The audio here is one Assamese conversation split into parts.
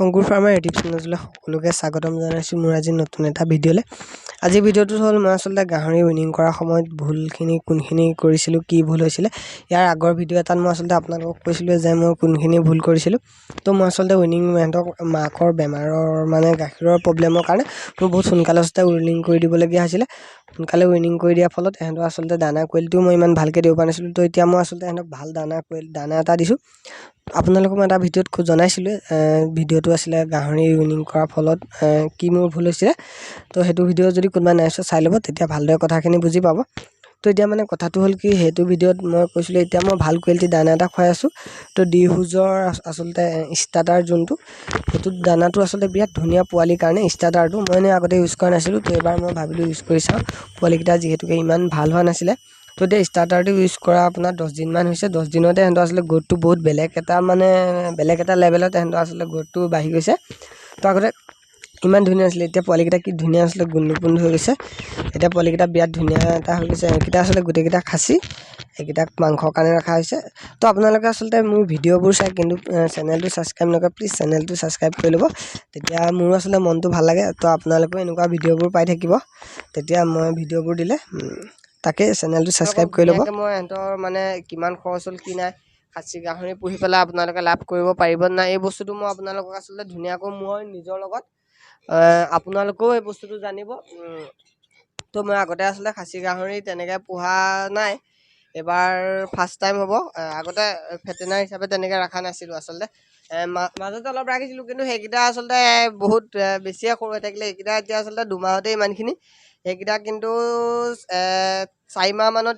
অংকুৰ ফাৰ্মাৰ ইউটিউব চেনেললৈ সকলোকে স্বাগতম জনাইছোঁ মোৰ আজি নতুন এটা ভিডিঅ'লৈ। আজি ভিডিঅ'টোত হ'ল মই আচলতে গাহৰি উইনিং কৰাৰ সময়ত ভুলখিনি কোনখিনি কৰিছিলোঁ, কি ভুল হৈছিলে। ইয়াৰ আগৰ ভিডিঅ' এটাত মই আচলতে আপোনালোকক কৈছিলোঁ যে মই কোনখিনি ভুল কৰিছিলোঁ। তো মই আচলতে উইনিং সিহঁতক মাকৰ বেমাৰৰ গাখীৰৰ প্ৰব্লেমৰ কাৰণে মোৰ বহুত সোনকালে উইনিং কৰি দিবলগীয়া হৈছিলে। সোনকালে উইনিং কৰি দিয়াৰ ফলত সিহঁতৰ আচলতে দানা কোৱালিটিও মই ইমান ভালকৈ দিব পৰা নাছিলোঁ। তো এতিয়া মই আচলতে সিহঁতক ভাল দানা এটা দিছোঁ। আপোনালোকক মই এটা ভিডিঅ'ত জনাইছিলোঁ, ভিডিঅ'টো আছিলে গাহৰি উইনিং কৰাৰ ফলত কি মোৰ ভুল হৈছিলে। তো সেইটো ভিডিঅ' যদি কোনোবা নাই চোৱা চাই ল'ব, তেতিয়া ভালদৰে কথাখিনি বুজি পাব। তো এতিয়া কথাটো হ'ল কি, সেইটো ভিডিঅ'ত মই কৈছিলোঁ এতিয়া মই ভাল কোৱালিটি দানা এটা খুৱাই আছোঁ। তো ডিহুজৰ আচলতে ষ্টাৰ্টাৰ যোনটো, সেইটো দানাটো আচলতে বিৰাট ধুনীয়া পোৱালিৰ কাৰণে। ষ্টাৰ্টাৰটো মই আগতে ইউজ কৰা নাছিলোঁ, তো এবাৰ মই ভাবিলোঁ ইউজ কৰি চাওঁ। পোৱালিকেইটা যিহেতুকে ইমান ভাল হোৱা নাছিলে, তো এতিয়া ষ্টাৰ্টাৰটো ইউজ কৰা আপোনাৰ 10 দিনমান হৈছে। 10 দিনতে সিহঁতৰ আচলতে গ্ৰ'থটো বহুত বেলেগ এটা লেভেলত সিহঁতৰ আচলতে গ্ৰ'থটো বাঢ়ি গৈছে। তো আগতে ইমান ধুনীয়া আছিলে, এতিয়া পোৱালিকেইটা কি ধুনীয়া আছিলে, গুণগুণ হৈ গৈছে। এতিয়া পোৱালিকেইটা বিৰাট ধুনীয়া এটা হৈ গৈছে। এইকেইটা আচলতে গোটেইকেইটা খাচী, এইকেইটাক মাংসৰ কাৰণে ৰখা হৈছে। তো আপোনালোকে আচলতে মোৰ ভিডিঅ'বোৰ চাই কিন্তু চেনেলটো ছাবস্ক্ৰাইব নকৰে, প্লিজ চেনেলটো ছাবস্ক্ৰাইব কৰি ল'ব। তেতিয়া মোৰো আচলতে মনটো ভাল লাগে। তো আপোনালোকেও এনেকুৱা ভিডিঅ'বোৰ পাই থাকিব, তেতিয়া মই ভিডিঅ'বোৰ দিলে। তাকে চেনেলটো ছাবস্ক্ৰাইব কৰি ল'ব। মই সিহঁতৰ কিমান খৰচ হ'ল কি নাই, খাচী গাহৰি পুহি পেলাই আপোনালোকে লাভ কৰিব পাৰিব নাই, এই বস্তুটো মই আপোনালোকক আচলতে ধুনীয়াকৈ মই নিজৰ লগত আপোনালোকেও এই বস্তুটো জানিব। তো মই আগতে আচলতে খাচী গাহৰি তেনেকৈ পোহা নাই, এবাৰ ফাৰ্ষ্ট টাইম হ'ব। আগতে ভেটেনাৰী হিচাপে তেনেকৈ ৰখা নাছিলোঁ আচলতে, মাজতে অলপ ৰাখিছিলোঁ, কিন্তু সেইকেইটা আচলতে বহুত বেছিয়ে সৰু হৈ থাকিলে। এইকেইটা এতিয়া আচলতে দুমাহতে ইমানখিনি, সেইকেইটা কিন্তু 4 মাহ মানত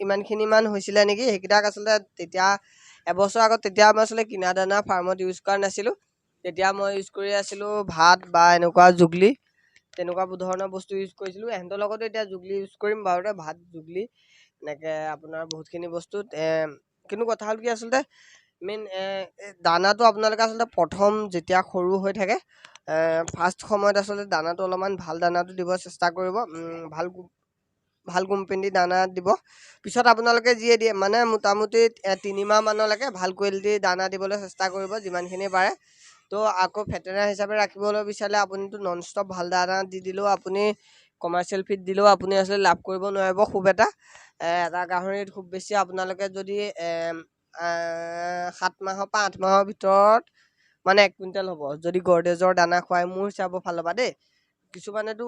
ইমানখিনিমান হৈছিলে নেকি। সেইকেইটাক আচলতে তেতিয়া এবছৰ আগত তেতিয়া মই আচলতে কিনা দানা ফাৰ্মত ইউজ কৰা নাছিলোঁ। তেতিয়া মই ইউজ কৰি আছিলোঁ ভাত বা এনেকুৱা জুগলি, তেনেকুৱা ধৰণৰ বস্তু ইউজ কৰিছিলোঁ। সিহঁতৰ লগতো এতিয়া জুগলি ইউজ কৰিম বাৰু, ভাত জুগলি এনেকৈ আপোনাৰ বহুতখিনি বস্তুত। কিন্তু কথা হ'ল কি, আচলতে মেইন দানাটো আপোনালোকে আচলতে প্ৰথম যেতিয়া সৰু হৈ থাকে, ফাৰ্ষ্ট সময়ত আচলতে দানাটো অলপমান ভাল দানাটো দিব চেষ্টা কৰিব। ভাল কোম্পানী দানা দিব। পিছত আপোনালোকে যিয়ে দিয়ে মোটামুটি 3 মাহ মানলৈকে ভাল কোৱালিটিৰ দানা দিবলৈ চেষ্টা কৰিব যিমানখিনি পাৰে। তো আকৌ ভেটেনাৰী হিচাপে ৰাখিবলৈ বিচাৰিলে আপুনিতো নন ষ্টপ ভাল দানা দি দিলেও, আপুনি কমাৰ্চিয়েল ফিড দিলেও আপুনি আচলতে লাভ কৰিব নোৱাৰিব খুব এটা গাহৰিত। খুব বেছি আপোনালোকে যদি 7 মাহৰ পৰা 8 মাহৰ ভিতৰত 1 কুইণ্টেল হ'ব যদি গৰ্ডেজৰ দানা খুৱাই, মোৰ হিচাপৰ ফালৰ পৰা দেই। কিছুমানেতো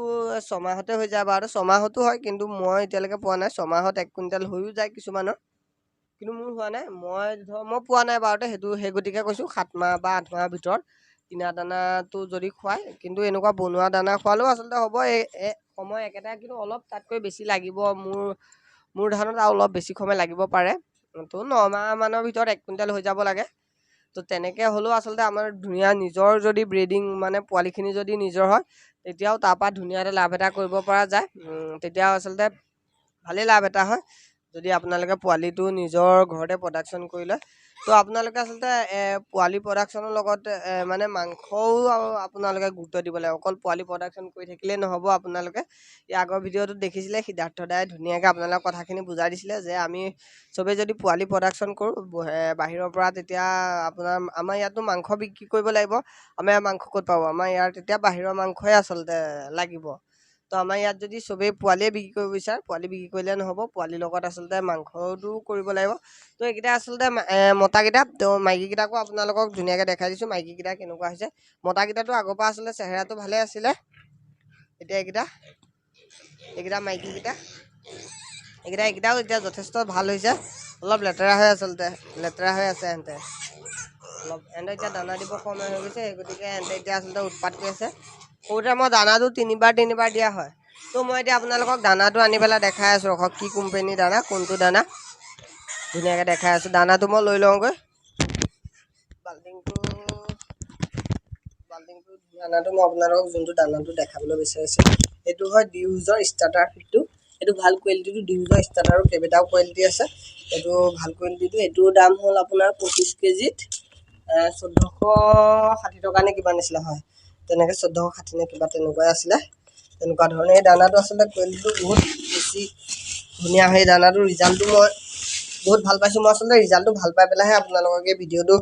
6 মাহতে হৈ যায় বাৰু, 6 মাহতো হয়, কিন্তু মই এতিয়ালৈকে পোৱা নাই 6 মাহত 1 কুইণ্টেল হৈও যায় কিছুমানৰ, কিন্তু মোৰ হোৱা নাই। মই পোৱা নাই বাৰু, সেই গতিকে কৈছোঁ 7 মাহ বা 8 মাহৰ ভিতৰত কিনা দানাটো যদি খুৱায়। কিন্তু এনেকুৱা বনোৱা দানা খোৱালেও আচলতে হ'ব, সময় একেটাই, কিন্তু অলপ তাতকৈ বেছি লাগিব মোৰ ধাৰণাত, আৰু অলপ বেছি সময় লাগিব পাৰে। তো 9 মাহ মানৰ ভিতৰত 1 কুইণ্টেল হৈ যাব লাগে। তো তেনেকৈ হ'লেও আচলতে আমাৰ ধুনীয়া নিজৰ যদি ব্ৰিডিং পোৱালিখিনি যদি নিজৰ হয়, তেতিয়াও তাৰপৰা ধুনীয়া এটা লাভ এটা কৰিব পৰা যায়। তেতিয়া আচলতে ভালেই লাভ এটা হয় যদি আপোনালোকে পোৱালিটো নিজৰ ঘৰতে প্ৰডাকশ্যন কৰি লয়। তো আপোনালোকে আচলতে পোৱালি প্ৰডাকশ্যনৰ লগত মাংসও আপোনালোকে গুৰুত্ব দিব লাগে। অকল পোৱালি প্ৰডাকশ্যন কৰি থাকিলেই নহ'ব। আপোনালোকে এই আগৰ ভিডিঅ'টোত দেখিছিলে, সিদ্ধাৰ্থ দাই ধুনীয়াকৈ আপোনালোকক কথাখিনি বুজাই দিছিলে যে আমি চবেই যদি পোৱালি প্ৰডাকশ্যন কৰোঁ বাহিৰৰ পৰা, তেতিয়া আমাৰ ইয়াতো মাংস বিক্ৰী কৰিব লাগিব। আমাৰ ইয়াৰ মাংস ক'ত পাব, আমাৰ ইয়াৰ তেতিয়া বাহিৰৰ মাংসই আচলতে লাগিব। তো আমাৰ ইয়াত যদি চবেই পোৱালিয়ে বিক্ৰী কৰিব বিচাৰে, পোৱালি বিক্ৰী কৰিলে নহ'ব, পোৱালিৰ লগত আচলতে মাংসটো কৰিব লাগিব। তো এইকেইটা আচলতে মতাকেইটা। তো মাইকীকেইটাকো আপোনালোকক ধুনীয়াকৈ দেখাই দিছোঁ মাইকীকেইটা কেনেকুৱা হৈছে। মতাকেইটাতো আগৰ পৰা আচলতে চেহেৰাটো ভালে আছিলে, এতিয়া এইকেইটা মাইকীকেইটা, এইকেইটাও এতিয়া যথেষ্ট ভাল হৈছে। অলপ লেতেৰা হৈ আছে সিহঁতে, এতিয়া দানা দিব সময় হৈ গৈছে, সেই গতিকে সিহঁতে এতিয়া আচলতে উৎপাত কৰি আছে। সৰুতে মই দানাটো 3বাৰ দিয়া হয়। তো মই এতিয়া আপোনালোকক দানাটো আনি পেলাই দেখাই আছোঁ, ৰখক কি কোম্পানীৰ দানা, কোনটো দানা ধুনীয়াকৈ দেখাই আছোঁ। দানাটো মই লৈ লওঁগৈ, বাল্টিংটো দানাটো মই আপোনালোকক যোনটো দানাটো দেখাবলৈ বিচাৰিছোঁ, সেইটো হয় ডিউজৰ ষ্টাৰ্টাৰ ফিডটো। এইটো ভাল কোৱালিটিটো, ডিউজৰ ষ্টাৰ্টাৰো কেইবাটাও কোৱালিটি আছে। এইটো ভাল কোৱালিটিটো, এইটোৰ দাম হ'ল আপোনাৰ 25 কেজিত 1460 টকা নে কিমান আছিলে, হয় তেনেকৈ 1460 নে কিবা তেনেকুৱাই আছিলে। তেনেকুৱা ধৰণে এই দানাটো আচলতে কোৱালিটিটো বহুত বেছি ধুনীয়া হয়। এই দানাটোৰ ৰিজাল্টটো মই বহুত ভাল পাইছোঁ। মই আচলতে ৰিজাল্টটো ভাল পাই পেলাইহে আপোনালোকক এই ভিডিঅ'টো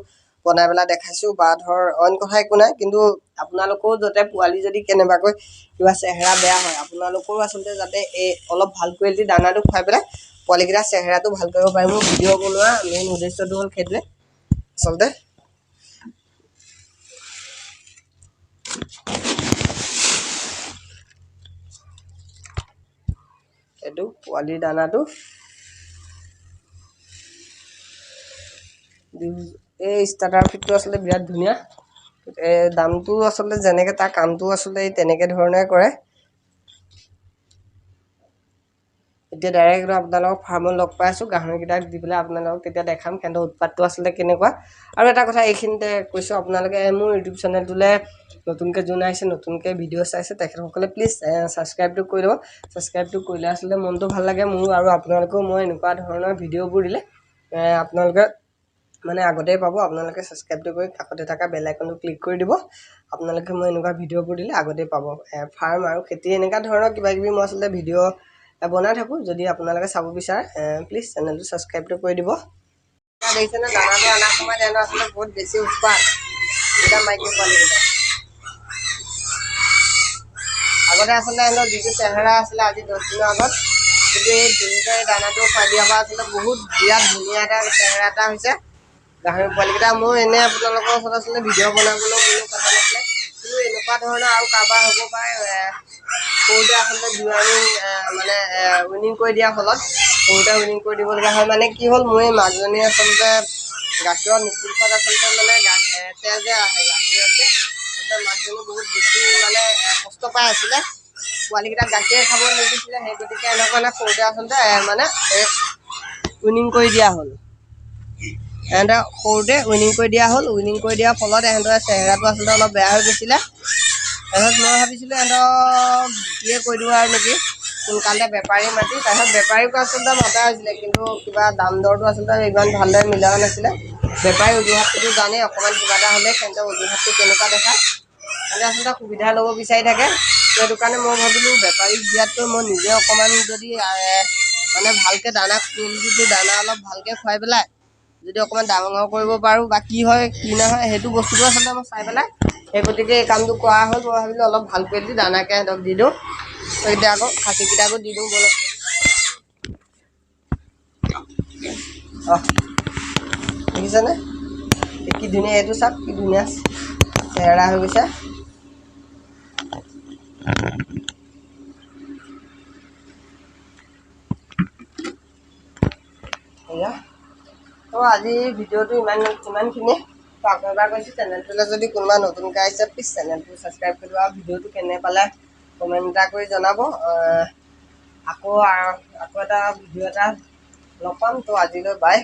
বনাই পেলাই দেখাইছোঁ বা ধৰ অইন কথা একো নাই কিন্তু আপোনালোকেও যাতে পোৱালি যদি কেনেবাকৈ কিবা চেহেৰা বেয়া হয় আপোনালোকৰো আচলতে যাতে এই অলপ ভাল কোৱালিটি দানাটো খুৱাই পেলাই পোৱালিকেইটা চেহেৰাটো ভাল কৰিব পাৰে মোৰ ভিডিঅ' বনোৱা মেইন উদ্দেশ্যটো হ'ল সেইটোৱে আচলতে এইটো পোৱালি দানাটো এই ষ্টাৰ্টাৰ ফিটটো আচলতে বিৰাট ধুনীয়া দামটো আচলতে যেনেকৈ তাৰ কামটো আচলতে তেনেকৈ ধৰণে কৰে এতিয়া ডাইৰেক্ট আপোনালোকক ফাৰ্মত লগ পাই আছোঁ গাহৰিকেইটাক দি পেলাই আপোনালোকক তেতিয়া দেখাম কিন্তু উৎপাতটো আচলতে কেনেকুৱা আৰু এটা কথা এইখিনিতে কৈছোঁ আপোনালোকে মোৰ ইউটিউব চেনেলটোলৈ নতুনকৈ যোন আহিছে নতুনকৈ ভিডিঅ' চাইছে তেখেতসকলে প্লিজ ছাবস্ক্ৰাইবটো কৰি দিব ছাবস্ক্ৰাইবটো কৰিলে আচলতে মনটো ভাল লাগে মোৰ আৰু আপোনালোকেও মই এনেকুৱা ধৰণৰ ভিডিঅ'বোৰ দিলে আপোনালোকে মানে আগতেই পাব আপোনালোকে ছাবস্ক্ৰাইবটো কৰি কাষতে থকা বেল আইকনটো ক্লিক কৰি দিব আপোনালোকে মই এনেকুৱা ভিডিঅ'বোৰ দিলে আগতেই পাব ফাৰ্ম আৰু খেতি এনেকুৱা ধৰণৰ কিবা কিবি মই আচলতে ভিডিঅ' বনাই থাকোঁ যদি আপোনালোকে চাব বিচাৰে প্লিজ চেনেলটো ছাবস্ক্ৰাইবটো কৰি দিব দেখিছেনে দানাটো অনাৰ সময়ত সিহঁতৰ আচলতে বহুত বেছি উৎপাত এটা মাইকী পোৱালিকেইটা আগতে আচলতে সিহঁতৰ যিটো চেহেৰা আছিলে আজি 10 দিনৰ আগত কিন্তু এই দুয়োটাই দানাটো খুৱাই দিয়াৰ পৰা আচলতে বহুত বিৰাট ধুনীয়া এটা চেহেৰা এটা হৈছে গাহৰি পোৱালিকেইটা মোৰ এনেই আপোনালোকৰ ওচৰত আচলতে ভিডিঅ' বনাবলৈও কোনো কথা নাছিলে কিন্তু এনেকুৱা ধৰণৰ আৰু কাৰোবাৰ হ'ব পাৰে সৰুতে আচলতে মানে উইনিং কৰি দিয়াৰ ফলত সৰুতে উইনিং কৰি দিবলগীয়া হয় মানে কি হ'ল মোৰ এই মাকজনী আচলতে গাখীৰৰ নিপুণত আচলতে মানে তেল যে আহে গাখীৰ আছে আচলতে মাকজনী বহুত বেছি মানে কষ্ট পাই আছিলে পোৱালিকেইটাক গাখীৰে খাব নিদিছিলে সেই গতিকে এনেকুৱা মানে সৰুতে আচলতে মানে উইনিং কৰি দিয়া হ'ল সিহঁতে সৰুতে উইনিং কৰি দিয়া হ'ল উইনিং কৰি দিয়াৰ ফলত সিহঁতৰ চেহেৰাটো আচলতে অলপ বেয়া হৈ গৈছিলে তাৰপিছত মই ভাবিছিলোঁ সিহঁতক বিক্ৰীয়ে কৰি দিওঁ আৰু নেকি সোনকালে বেপাৰী মাতি তাৰপিছত বেপাৰীকো আচলতে মতা হৈছিলে কিন্তু কিবা দাম দৰটো আচলতে ইমান ভালদৰে মিলোৱা নাছিলে বেপাৰী অজুহাতটো জানেই অকণমান কিবা এটা হ'লে সিহঁতৰ অজুহাতটো কেনেকুৱা দেখায় সিহঁতে আচলতে সুবিধা ল'ব বিচাৰি থাকে সেইটো কাৰণে মই ভাবিলোঁ বেপাৰীক দিয়াতকৈ মই নিজে অকণমান যদি মানে ভালকৈ দানা কোৱালিটিটো দানা অলপ ভালকৈ খুৱাই পেলাই যদি অকণমান ডাঙৰ কৰিব পাৰোঁ বা কি হয় কি নহয় সেইটো বস্তুটো আচলতে মই চাই পেলাই সেই গতিকে এই কামটো কৰা হ'ল মই ভাবিলোঁ অলপ ভাল কোৱালিটি দানাকৈ সিহঁতক দি দিওঁ এতিয়া আকৌ খাচীকেইটাকো দি দিওঁ বলক দেখিছেনে কি ধুনীয়া এইটো চাওক কি ধুনীয়া চেহেৰা হৈ গৈছে এয়া তো আজি ভিডিঅ'টো ইমানখিনিয়ে তো আপোনালোকে কৈছোঁ চেনেলটোলৈ যদি কোনোবা নতুনকৈ আহিছে প্লিজ চেনেলটো ছাবস্ক্ৰাইব কৰি দিব আৰু ভিডিঅ'টো কেনে পালে কমেণ্ট এটা কৰি জনাব আকৌ এটা ভিডিঅ' এটা লগ পাম তো আজিলৈ বাই